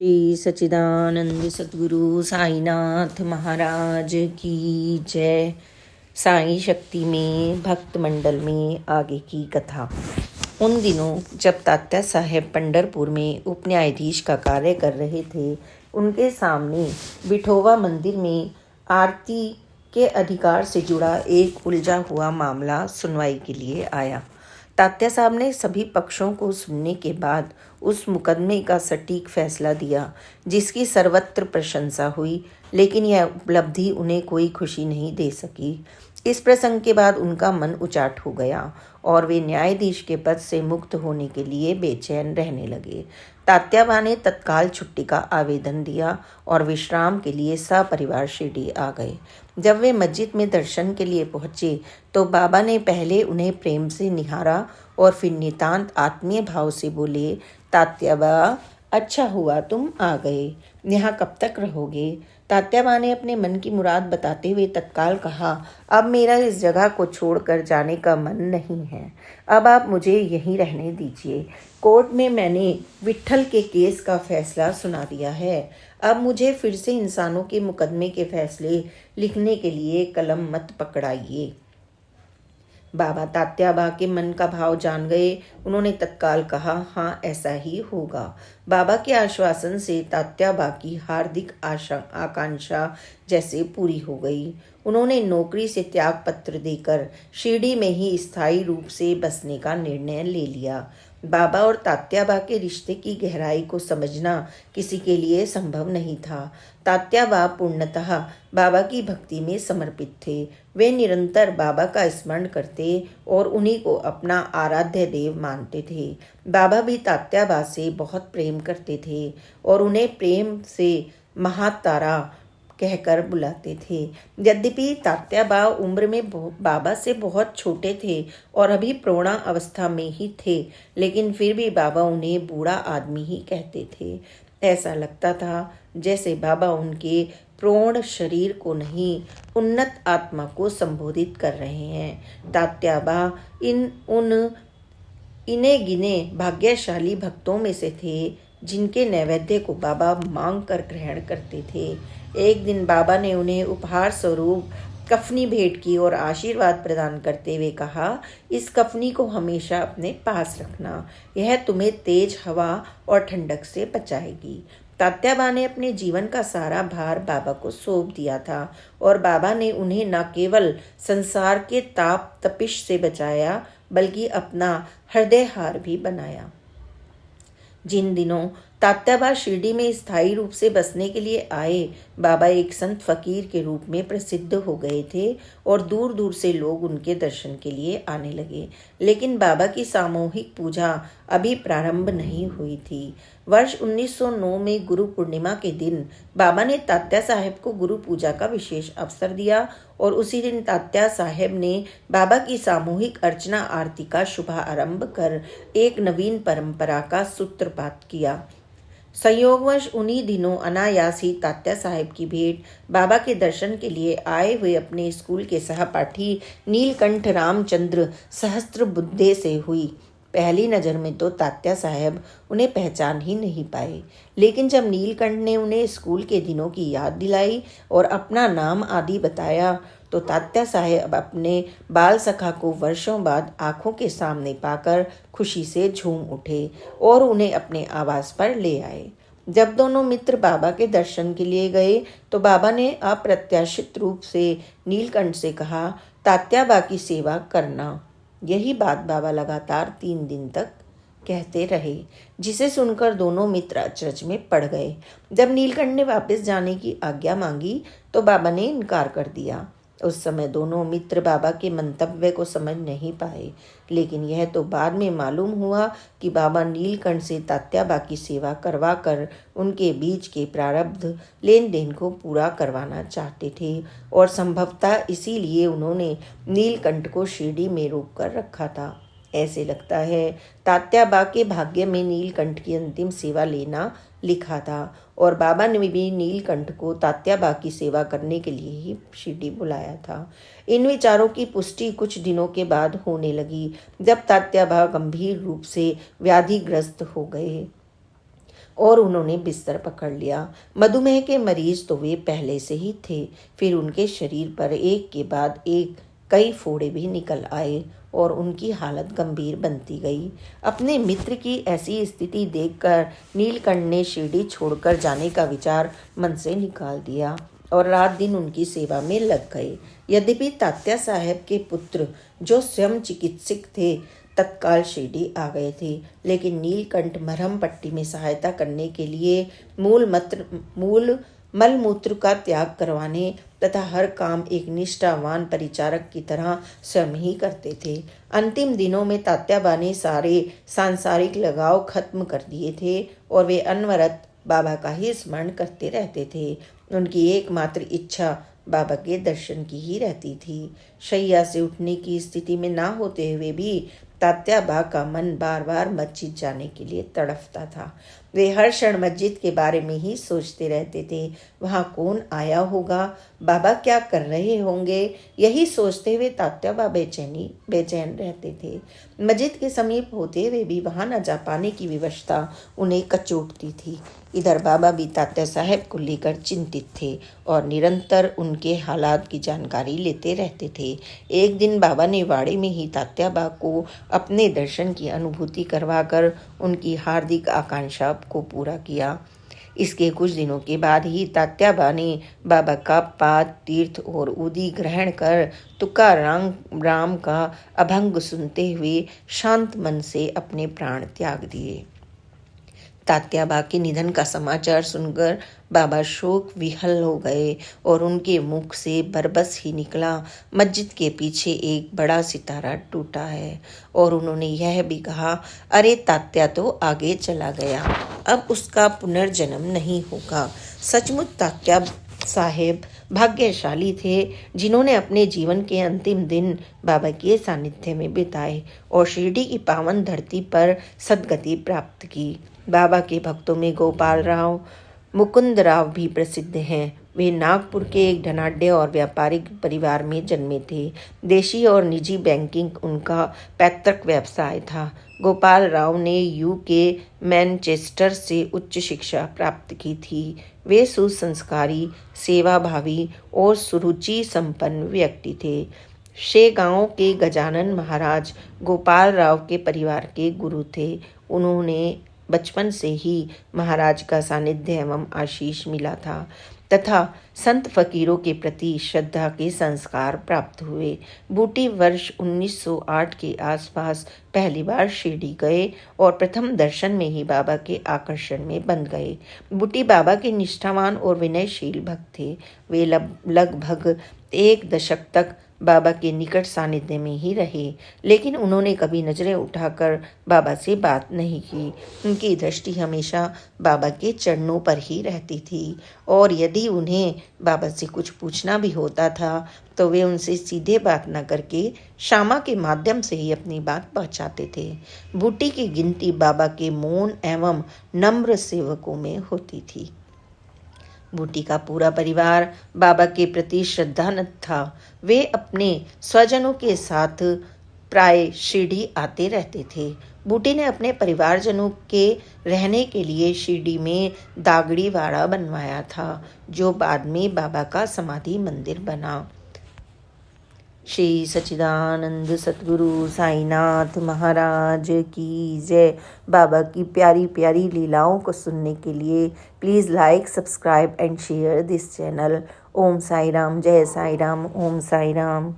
श्री सच्चिदानंद सद्गुरु साईनाथ महाराज की जय। साई शक्ति में भक्त मंडल में आगे की कथा। उन दिनों जब तात्या साहेब पंढरपुर में उप न्यायाधीश का कार्य कर रहे थे, उनके सामने बिठोवा मंदिर में आरती के अधिकार से जुड़ा एक उलझा हुआ मामला सुनवाई के लिए आया। तात्या साहब ने सभी पक्षों को सुनने के बाद उस मुकदमे का सटीक फैसला दिया, जिसकी सर्वत्र प्रशंसा हुई, लेकिन यह उपलब्धि उन्हें कोई खुशी नहीं दे सकी। इस प्रसंग के बाद उनका मन उचाट हो गया और वे न्यायाधीश के पद से मुक्त होने के लिए बेचैन रहने लगे। तात्याबा ने तत्काल छुट्टी का आवेदन दिया और विश्राम के लिए सपरिवार शिरडी आ गए। जब वे मस्जिद में दर्शन के लिए पहुंचे तो बाबा ने पहले उन्हें प्रेम से निहारा और फिर नितांत आत्मीय भाव से बोले, तात्याबा, अच्छा हुआ तुम आ गए। यहाँ कब तक रहोगे? तात्याबा ने अपने मन की मुराद बताते हुए तत्काल कहा, अब मेरा इस जगह को छोड़कर जाने का मन नहीं है। अब आप मुझे यहीं रहने दीजिए। कोर्ट में मैंने विट्ठल के केस का फैसला सुना दिया है। अब मुझे फिर से इंसानों के मुकदमे के फैसले लिखने के लिए कलम मत पकड़ाइए। बाबा तात्याबा के मन का भाव जान गए। उन्होंने तत्काल कहा, हाँ, ऐसा ही होगा। बाबा के आश्वासन से तात्याबा की हार्दिक आकांक्षा जैसे पूरी हो गई। उन्होंने नौकरी से त्याग पत्र देकर शिरडी में ही स्थायी रूप से बसने का निर्णय ले लिया। बाबा और तात्याबा के रिश्ते की गहराई को समझना किसी के लिए संभव नहीं था। तात्याबा पूर्णतः बाबा की भक्ति में समर्पित थे। वे निरंतर बाबा का स्मरण करते और उन्हीं को अपना आराध्य देव मानते थे। बाबा भी तात्याबा से बहुत प्रेम करते थे और उन्हें प्रेम से महातारा कहकर बुलाते थे। यद्यपि तात्याबा उम्र में बाबा से बहुत छोटे थे और अभी प्रौढ़ा अवस्था में ही थे, लेकिन फिर भी बाबा उन्हें बूढ़ा आदमी ही कहते थे। ऐसा लगता था जैसे बाबा उनके प्रौढ़ शरीर को नहीं, उन्नत आत्मा को संबोधित कर रहे हैं। तात्याबा इन्हें गिने भाग्यशाली भक्तों में से थे जिनके नैवेद्य को बाबा मांग कर ग्रहण करते थे। एक दिन बाबा ने उन्हें उपहार स्वरूप कफनी भेंट की और आशीर्वाद प्रदान करते हुए कहा, इस कफनी को हमेशा अपने पास रखना, यह तुम्हें तेज हवा और ठंडक से बचाएगी। तात्याबा ने अपने जीवन का सारा भार बाबा को सौंप दिया था और बाबा ने उन्हें न केवल संसार के ताप तपिश से बचाया, बल्कि अपना हृदय हार भी बनाया। जिन दिनों तात्याबा शिरडी में स्थायी रूप से बसने के लिए आए, बाबा एक संत फकीर के रूप में प्रसिद्ध हो गए थे और दूर दूर से लोग उनके दर्शन के लिए आने लगे। लेकिन बाबा की सामूहिक पूजा अभी प्रारंभ नहीं हुई थी। वर्ष 1909 में गुरु पूर्णिमा के दिन बाबा ने तात्या साहेब को गुरु पूजा का विशेष अवसर दिया और उसी दिन तात्या साहेब ने बाबा की सामूहिक अर्चना आरती का शुभारंभ कर एक नवीन परंपरा का सूत्रपात किया। संयोगवश उन्हीं दिनों अनायास ही तात्या साहेब की भेंट बाबा के दर्शन के लिए आए हुए अपने स्कूल के सहपाठी नीलकंठ रामचंद्र सहस्त्रबुद्धे से हुई। पहली नज़र में तो तात्या साहेब उन्हें पहचान ही नहीं पाए, लेकिन जब नीलकंठ ने उन्हें स्कूल के दिनों की याद दिलाई और अपना नाम आदि बताया तो तात्या साहेब अपने बाल सखा को वर्षों बाद आंखों के सामने पाकर खुशी से झूम उठे और उन्हें अपने आवास पर ले आए। जब दोनों मित्र बाबा के दर्शन के लिए गए तो बाबा ने अप्रत्याशित रूप से नीलकंठ से कहा, तात्याबा की सेवा करना। यही बात बाबा लगातार 3 दिन तक कहते रहे, जिसे सुनकर दोनों मित्र अचरज में पड़ गए। जब नीलकंठ ने वापस जाने की आज्ञा मांगी तो बाबा ने इनकार कर दिया। उस समय दोनों मित्र बाबा के मंतव्य को समझ नहीं पाए, लेकिन यह तो बाद में मालूम हुआ कि बाबा नीलकंठ से तात्याबा की सेवा करवा कर उनके बीच के प्रारब्ध लेन देन को पूरा करवाना चाहते थे और संभवतः इसीलिए उन्होंने नीलकंठ को शिरडी में रोक कर रखा था। ऐसे लगता है तात्याबा के भाग्य में नीलकंठ की अंतिम सेवा लेना लिखा था और बाबा ने भी नीलकंठ को तात्याबा की सेवा करने के लिए ही शिरडी बुलाया था। इन विचारों की पुष्टि कुछ दिनों के बाद होने लगी, जब तात्याबा गंभीर रूप से व्याधिग्रस्त हो गए। और उन्होंने बिस्तर पकड़ लिया। मधुमेह के मरीज तो वे पहले से ही थे। फिर उनके शरीर पर एक के बाद एक कई फोड़े भी निकल आए और उनकी हालत गंभीर बनती गई। अपने मित्र की ऐसी स्थिति देखकर नीलकंठ ने शिरडी छोड़कर जाने का विचार मन से निकाल दिया और रात दिन उनकी सेवा में लग गए। यद्यपि तात्या साहब के पुत्र, जो स्वयं चिकित्सक थे, तत्काल शिरडी आ गए थे, लेकिन नीलकंठ मरहम पट्टी में सहायता करने के लिए मूल मलमूत्र का त्याग करवाने तथा हर काम एक निष्ठावान परिचारक की तरह स्वयं ही करते थे। अंतिम दिनों में तात्याबा ने सारे सांसारिक लगाव खत्म कर दिए थे और वे अनवरत बाबा का ही स्मरण करते रहते थे। उनकी एकमात्र इच्छा बाबा के दर्शन की ही रहती थी। शैया से उठने की स्थिति में ना होते हुए भी तात्याबा का मन बार बार मस्जिद जाने के लिए तड़फता था। वे हर क्षण मस्जिद के बारे में ही सोचते रहते थे। वहाँ कौन आया होगा, बाबा क्या कर रहे होंगे, यही सोचते हुए तात्याबा बेचैन रहते थे। मस्जिद के समीप होते हुए भी वहाँ न जा पाने की विवशता उन्हें कचोटती थी। इधर बाबा भी तात्या साहब को लेकर चिंतित थे और निरंतर उनके हालात की जानकारी लेते रहते थे। एक दिन बाबा ने वाड़े में ही तात्याबा को अपने दर्शन की अनुभूति करवाकर उनकी हार्दिक आकांक्षा को पूरा किया। इसके कुछ दिनों के बाद ही तात्याबा ने बाबा का पाद तीर्थ और उदी ग्रहण कर तुकाराम का अभंग सुनते हुए शांत मन से अपने प्राण त्याग दिए। तात्याबा के निधन का समाचार सुनकर बाबा शोक विहल हो गए और उनके मुख से बरबस ही निकला, मस्जिद के पीछे एक बड़ा सितारा टूटा है। और उन्होंने यह भी कहा, अरे तात्या तो आगे चला गया, अब उसका पुनर्जन्म नहीं होगा। सचमुच तात्या साहेब भाग्यशाली थे, जिन्होंने अपने जीवन के अंतिम दिन बाबा के सानिध्य में बिताए और शिरडी की पावन धरती पर सद्गति प्राप्त की। बाबा के भक्तों में गोपाल राव, मुकुंद राव भी प्रसिद्ध हैं। वे नागपुर के एक धनाढ्य और व्यापारिक परिवार में जन्मे थे। देशी और निजी बैंकिंग उनका पैतृक व्यवसाय था। गोपाल राव ने यूके मैनचेस्टर से उच्च शिक्षा प्राप्त की थी। वे सुसंस्कारी, सेवाभावी और सुरुचि संपन्न व्यक्ति थे। शेगांव के गजानन महाराज गोपाल राव के परिवार के गुरु थे। उन्होंने बचपन से ही महाराज का सानिध्य एवं आशीष मिला था तथा संत फकीरों के प्रति श्रद्धा के संस्कार प्राप्त हुए। बूटी वर्ष 1908 के आसपास पहली बार शिरडी गए और प्रथम दर्शन में ही बाबा के आकर्षण में बंध गए। बूटी बाबा के निष्ठावान और विनयशील भक्त थे। वे लगभग एक दशक तक बाबा के निकट सानिध्य में ही रहे, लेकिन उन्होंने कभी नजरें उठाकर बाबा से बात नहीं की। उनकी दृष्टि हमेशा बाबा के चरणों पर ही रहती थी और यदि उन्हें बाबा से कुछ पूछना भी होता था तो वे उनसे सीधे बात न करके श्यामा के माध्यम से ही अपनी बात पहुंचाते थे। बूटी की गिनती बाबा के मौन एवं नम्र सेवकों में होती थी। बूटी का पूरा परिवार बाबा के प्रति श्रद्धानत था। वे अपने स्वजनों के साथ प्राय शिरडी आते रहते थे। बूटी ने अपने परिवारजनों के रहने के लिए शिरडी में दागड़ी वाड़ा बनवाया था, जो बाद में बाबा का समाधि मंदिर बना। श्री सच्चिदानंद सतगुरु साईनाथ महाराज की जय। बाबा की प्यारी प्यारी लीलाओं को सुनने के लिए please like, subscribe and share this channel. Om Sai Ram, जय साई राम, ओम साई राम।